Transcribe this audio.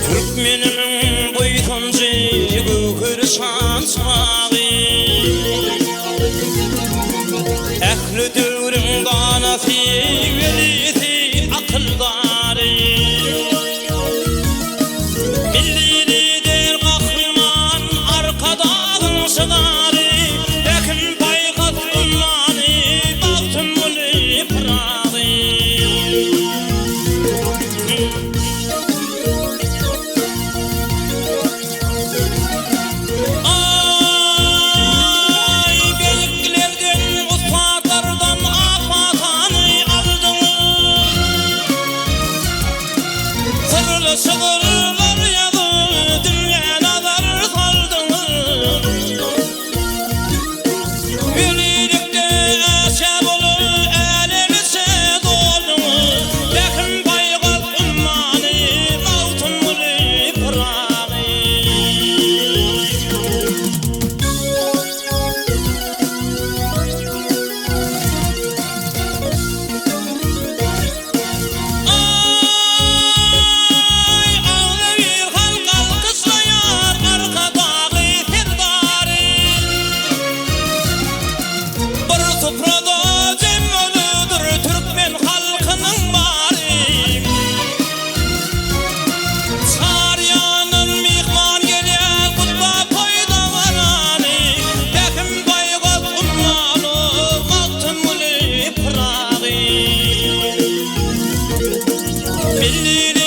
Türkmenimin boytoncu gükür şansmağı Ehli dövrün danası velisi akıldarı Milli lider kahraman arkadağın sıdarı Ekin paykat ummanı baktım bunu pırağı Sığırlar yadı dünya nazar saldınız Birlikte eşe bolu elinize doldunuz Lekin baygat ummanı altın mülü pırağı Milli